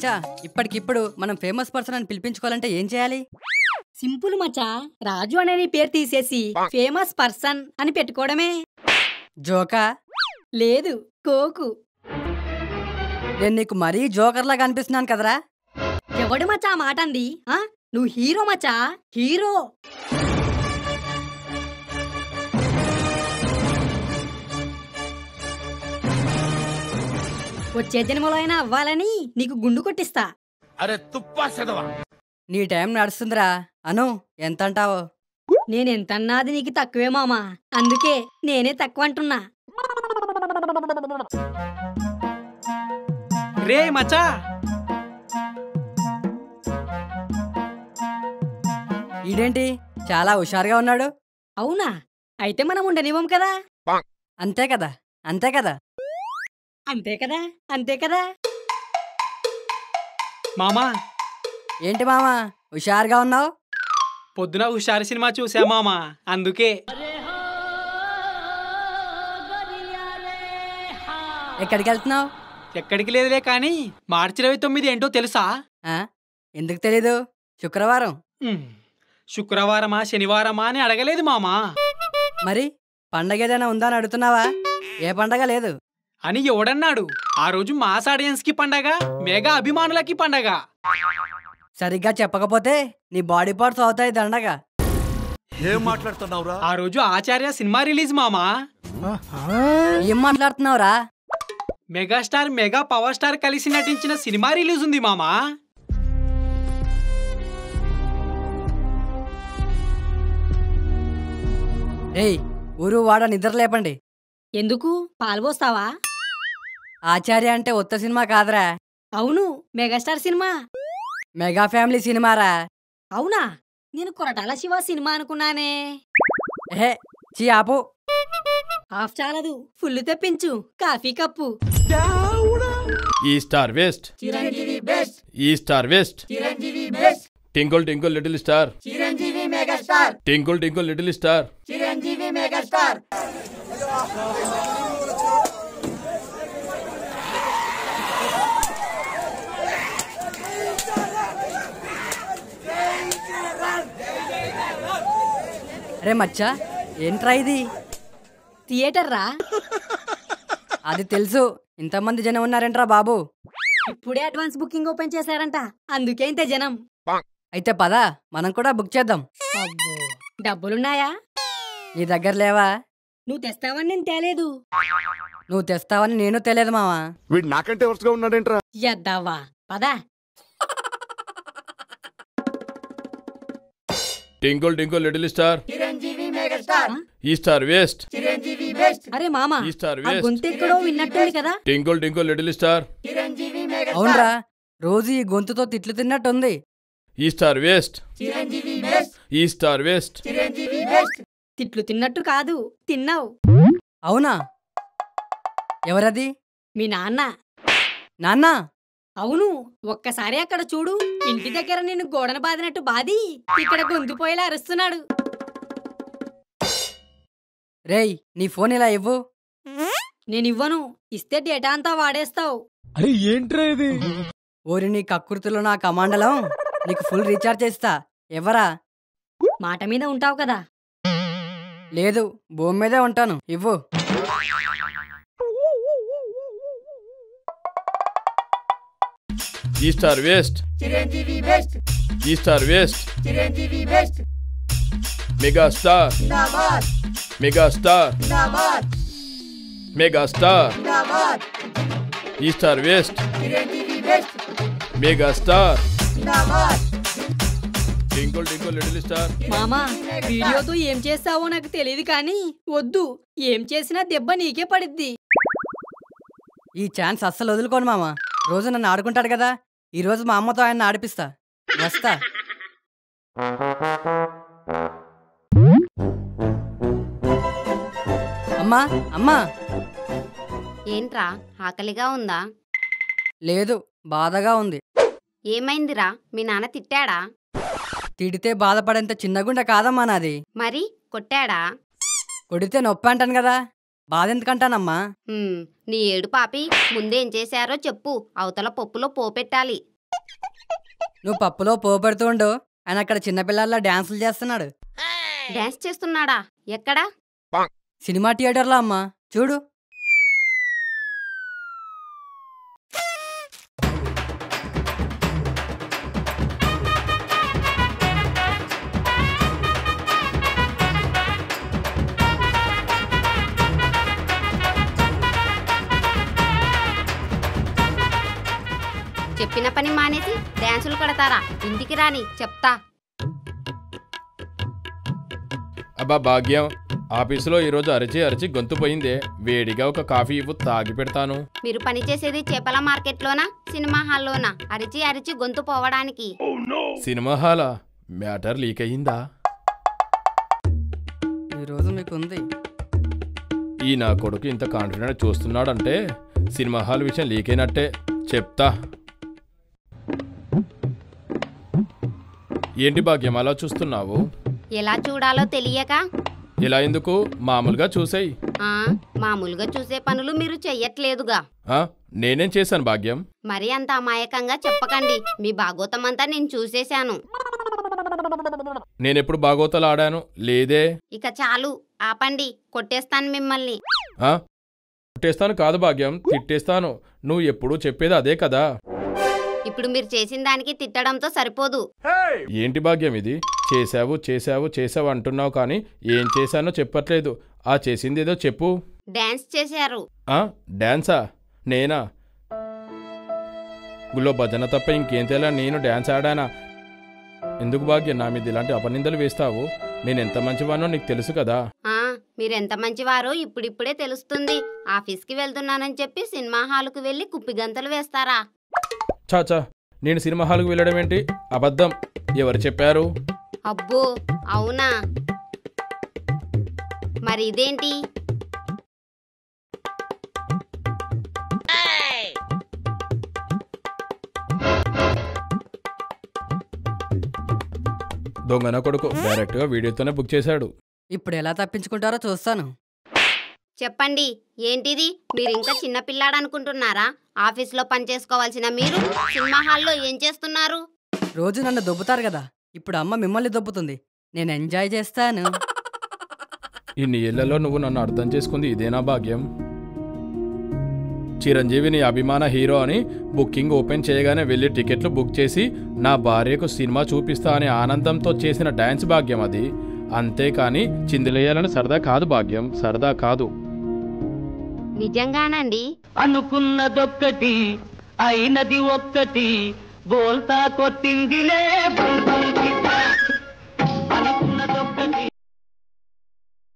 మచ్చా ఇప్పటికిప్పుడు మనం famous person అని పిలిపించుకోవాలంటే ఏం చేయాలి? సింపుల్ మచ్చా, రాజు అనే నీ పేరు తీసేసి ఫేమస్ పర్సన్ అని పెట్టుకోవడమే. జోకా? లేదు, కోకు. నేను నీకు మరీ జోకర్లాగా అనిపిస్తున్నాను కదరా? ఎవడు మచ్చా మాట అంది? నువ్వు హీరో మచ్చా, హీరో. వచ్చే జన్మలో అయినా అవ్వాలని నీకు గుండు కొట్టిస్తా. అరే తుప్పా సెదవా, నీ టైం నడుస్తుందిరా. అను ఎంత అంటావో? నేనెంతన్నాది నీకు తక్కువే మామా, అందుకే నేనే తక్కువ అంటున్నా. రే మచ్చా, ఈడేంటి చాలా హుషారుగా ఉన్నాడు? అవునా? అయితే మనం ఉండనివ్వం కదా. అంతే కదా, అంతే కదా. అంతే కదా, అంతే కదా. మామా ఏంటి మామా హుషారుగా ఉన్నావు? పొద్దున హుషారు సినిమా చూసా మామా, అందుకే. ఎక్కడికి వెళ్తున్నావు? ఎక్కడికి లేదులే కానీ మార్చి 29 ఏంటో తెలుసా? ఎందుకు తెలీదు? శుక్రవారం. శుక్రవారమా శనివారమా అని అడగలేదు మామా. మరి పండగ ఏదైనా ఉందా అని అడుగుతున్నావా? ఏ పండగ లేదు అని ఎవడన్నాడు? ఆ రోజు మాస్ ఆడియన్స్ కి పండగ, మెగా అభిమానులకి పండగ. సరిగ్గా చెప్పకపోతే నీ బాడీ పార్ట్స్ అవుతాయి దండగా. ఏం మాట్లాడుతున్నావురా? ఆ రోజు ఆచార్య సినిమా రిలీజ్ మామా. ఏం మాట్లాడుతున్నావురా? మెగాస్టార్ మెగా పవర్ స్టార్ కలిసి నటించిన సినిమా రిలీజ్ ఉంది మామా. ఏయ్ ఊరు వాడ నిద్ర లేపండి. ఎందుకు? పాల్పోస్తావా? ఆచార్య అంటే ఉత్త సినిమా కాదురా, అవును, మెగాస్టార్ సినిమా. మెగా ఫ్యామిలీ సినిమారా. అవునా? నేను కొరటాల శివ సినిమా అనుకున్నానే. ఏహే చీ ఆపు. హాఫ్ చాలదు, ఫుల్ తెప్పించు కాఫీ కప్పు. ఈ స్టార్ వెస్ట్, చిరంజీవి బెస్ట్, ఈ star west, Chiranjeevi best, టింకుల్ twinkle little star, Chiranjeevi megastar, టింకుల్ twinkle little star. Chiranjeevi megastar. అరే మచ్చా ఏంట్రా ఇది? థియేటర్ రా. అది తెలుసు, ఇంతమంది జనం ఉన్నారంట్రా బాబు. ఇప్పుడే అడ్వాన్స్ బుకింగ్ ఓపెన్ చేశారంట, అందుకే ఇంత జనం. అయితే పద మనం కూడా బుక్ చేద్దాం. అబ్బో, డబ్బులున్నాయా? నీ దగ్గర లేవా? నువ్వు తెస్తావని నేను తేలేదు. నువ్వు తెస్తావని నేను తెలియదు మావా. వీడు నాకంటే వరుసగా ఉన్నాడేంట్రా? ఎద్దావా, పదా. టింకుల్ twinkle little star, Chiranjeevi megastar, ఈ స్టార్ వెస్ట్, చిరంజీవి బెస్ట్. అరే మామా, ఈ స్టార్ ఆ వెస్ట్, గొంతు ఎక్కడో విన్నట్టుంది కదా. టింకుల్ twinkle little star, Chiranjeevi megastar. అవునరా, రోజు ఈ గొంతుతో తిట్లు తిన్నట్టుంది. ఈ స్టార్ వెస్ట్, చిరంజీవి బెస్ట్, ఈ స్టార్ వెస్ట్. చిరంజీవి బెస్ట్. తిట్లు తిన్నట్టు కాదు, తిన్నావు. అవునా? ఎవరది? మీ నాన్న. నాన్న? అవును, ఒక్కసారి అక్కడ చూడు. ఇంటి దగ్గర నిన్ను గోడను బాదినట్టు బాది ఇక్కడ గొంతుపోయేలా అరుస్తున్నాడు. రేయ్ నీ ఫోన్ ఇలా ఇవ్వు. నేనివ్వను, ఇస్తే డేటా అంతా వాడేస్తావు. అరే ఏంట్రా ఇది? ఓరి నీ కక్కుర్తిలో నా కమాండలం, నీకు ఫుల్ రీఛార్జ్ చేస్తా. ఎవరా? మాట మీద ఉంటావు కదా. లేదు, భూమి మీదే ఉంటాను, ఇవ్వు. ఈ స్టార్ వెస్ట్, చిరంజీవి బెస్ట్, ఈ star west, Chiranjeevi best. Mega star, జిందాబాద్, మెగా స్టార్, జిందాబాద్, మెగా స్టార్. జిందాబాద్. ఈ star west, Chiranjeevi best, mega star, జిందాబాద్. Twinkle twinkle little star. మామా, వీడియోతో ఏం చేస్తావో నాకు తెలియదు కానీ వద్దు, ఏం చేసినా దెబ్బ నీకే పడిద్ది. ఈ ఛాన్స్ అస్సలు వదులుకోను మామ. రోజు నన్ను ఆడుకుంటాడు కదా, ఈ రోజు మా అమ్మతో ఆయన ఆడిపిస్తా. వస్తా. అమ్మా అమ్మా. ఏంట్రా, ఆకలిగా ఉందా? లేదు, బాధగా ఉంది. ఏమైందిరా, మీ నాన్న తిట్టాడా? తిడితే బాధపడేంత చిన్నగుండె కాదమ్మా నాది. మరి కొట్టాడా? కొడితే నొప్పి అంటాను కదా, బాధ ఎందుకంటానమ్మా? నీ ఏడు పాపి, ముందేం చేశారో చెప్పు, అవతల పప్పులో పోపెట్టాలి. నువ్వు పప్పులో పోపెడుతూ ఉండు, ఆయన అక్కడ చిన్నపిల్లల్లా డాన్సులు చేస్తున్నాడు. డాన్స్ చేస్తున్నాడా? ఎక్కడా? సినిమా థియేటర్లో అమ్మా, చూడు. చెప్పిన పని మానేసి డాన్సులు కడతారా? ఇంటికి రాని చెప్తా. అబ్బా భాగ్యం, ఆఫీసులో ఈరోజు అరిచి అరిచి గొంతు పోయిందే. వేడిగా ఒక కాఫీ ఇవ్వు, తాగి పెడతాను. మీరు పని చేసేది చేపల మార్కెట్లోనా సినిమా హాల్లోనా? అరిచి అరిచి గొంతు పోవడానికి. సినిమా హాలా? మ్యాటర్ లీక్ అయ్యిందా? ఈరోజు మీకుంది. ఈ నా కొడుకు ఇంత కాన్ఫిడెంట్ చూస్తున్నాడంటే సినిమా హాల్ విషయం లీక్ అయినట్టే. చెప్తా. ఏంటి భాగ్యం అలా చూస్తున్నావు? ఎలా చూడాలో తెలియక. ఇలా ఎందుకు? మామూలుగా చూసేయి. మామూలుగా చూసే పనులు మీరు చెయ్యట్లేదుగా. నేనేం చేశాను భాగ్యం? మరి అంత అమాయకంగా చెప్పకండి. మీ భాగోతమంతా నేను చూసేశాను. నేనెప్పుడు బాగోతలు ఆడాను? లేదే. ఇక చాలు, ఆపండి. కొట్టేస్తాను మిమ్మల్ని. కొట్టేస్తాను కాదు భాగ్యం, తిట్టేస్తాను. నువ్వు ఎప్పుడూ చెప్పేది అదే కదా. ఇప్పుడు మీరు చేసిన దానికి తిట్టడంతో సరిపోదు. ఏంటి భాగ్యం ఇది? చేశావు చేశావు చేశావు అంటున్నావు కానీ ఏం చేశానో చెప్పట్లేదు. ఆ చేసింది ఏదో చెప్పు. డాన్స్ చేశారు. డాన్సా? నేనా? గుళ్ళో భజన తప్ప ఇంకేం తెలా నేను డాన్స్ ఆడానా? ఎందుకు భాగ్యం నా మీద ఇలాంటి అపనిందలు వేస్తావు? నేనెంత మంచివానో నీకు తెలుసు కదా. మీరెంత మంచివారో ఇప్పుడిప్పుడే తెలుస్తుంది. ఆఫీస్కి వెళ్తున్నానని చెప్పి సినిమా హాలుకు వెళ్ళి కుప్పిగంతలు వేస్తారా? చాచా, నేను సినిమా హాల్కు వెళ్ళడం ఏంటి? అబద్ధం. ఎవరు చెప్పారు? అబ్బో, అవునా? మరి ఇదేంటి? దొంగన కొడుకు డైరెక్ట్గా వీడియోతోనే బుక్ చేశాడు. ఇప్పుడు ఎలా తప్పించుకుంటారో చూస్తాను. చెప్పండి, ఏంటిది? మీరు ఇంకా చిన్నపిల్లాడనుకుంటున్నారా? ఆఫీస్లో పని చేసుకోవాల్సిన మీరు సినిమా హాల్లో ఏం చేస్తున్నారు? రోజు నన్ను దొబ్బుతారు కదా, ఇప్పుడు అమ్మ మిమ్మల్ని దొబ్బుతుంది. నేను ఎంజాయ్ చేస్తాను. ఇన్ని ఏళ్లలో నువ్వు నన్ను అర్థం చేసుకుంది ఇదేనా భాగ్యం? చిరంజీవి నీ అభిమాన హీరో అని బుకింగ్ ఓపెన్ చేయగానే వెళ్ళి టికెట్లు బుక్ చేసి నా భార్యకు సినిమా చూపిస్తా అనే ఆనందంతో చేసిన డాన్స్ భాగ్యం అది. అంతేకాని చిందులేయాలని సరదా కాదు భాగ్యం, సరదా కాదు. నిజంగానండి. అనుకున్నదొక్కటి అయినది ఒక్కటి బోల్తా కొట్టిందిలే.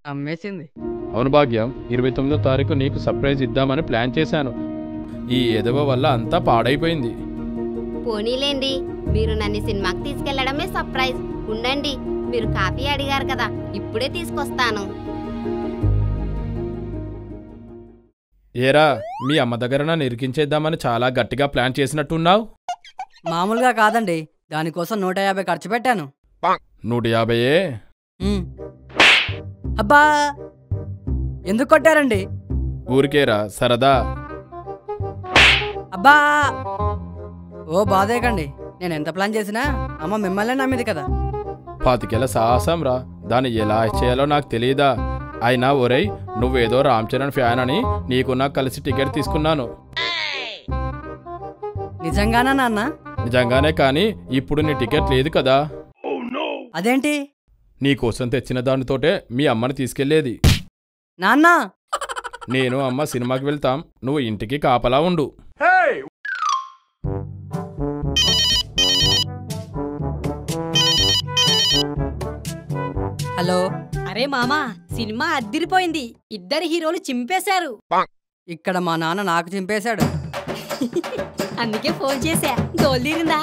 అమ్మేసింది. అవును భాగ్యం, 29వ తారీఖు నీకు సర్ప్రైజ్ ఇద్దామని ప్లాన్ చేశాను. ఈ ఎదవ వల్ల అంతా పాడైపోయింది. పోనీలేండి, మీరు నన్ను సినిమాకి తీసుకెళ్లడమే సర్ప్రైజ్. ఉండండి, మీరు కాఫీ అడిగారు కదా, ఇప్పుడే తీసుకొస్తాను. ఏరా, మీ అమ్మ దగ్గర నన్ను ఇరికించేద్దామని చాలా గట్టిగా ప్లాన్ చేసినట్టున్నావు. మామూలుగా కాదండి, దానికోసం 150 ఖర్చు పెట్టాను. 150? అబ్బా, ఎందుకు కొట్టారండి? ఊరికేరా, సరదా. అబ్బా, ఓ బాధేకండి. నేను ఎంత ప్లాన్ చేసినా అమ్మ మిమ్మల్ని నమ్మింది కదా. 25 సాహసం రా, దాన్ని ఎలా చేయాలో నాకు తెలియదా? అయినా ఒరేయ్, నువ్వేదో రామ్ చరణ్ ఫ్యాన్ అని నీకు నాకు కలిసి టికెట్ తీసుకున్నాను. నిజంగానా నాన్న? నిజంగానే, కానీ ఇప్పుడు నీ టికెట్ లేదు కదా. అదేంటి? నీకోసం తెచ్చిన దానితోటే మీ అమ్మని తీసుకెళ్లేది. నాన్న, నేను అమ్మ సినిమాకి వెళ్తాం, నువ్వు ఇంటికి కాపలా ఉండు. హలో. అరే మామా, సినిమా అద్దిరిపోయింది. ఇద్దరు హీరోలు చింపేశారు. ఇక్కడ మా నాన్న నాకు చింపేశాడు. అందుకే ఫోన్ చేశా. దోల్దీరిందా?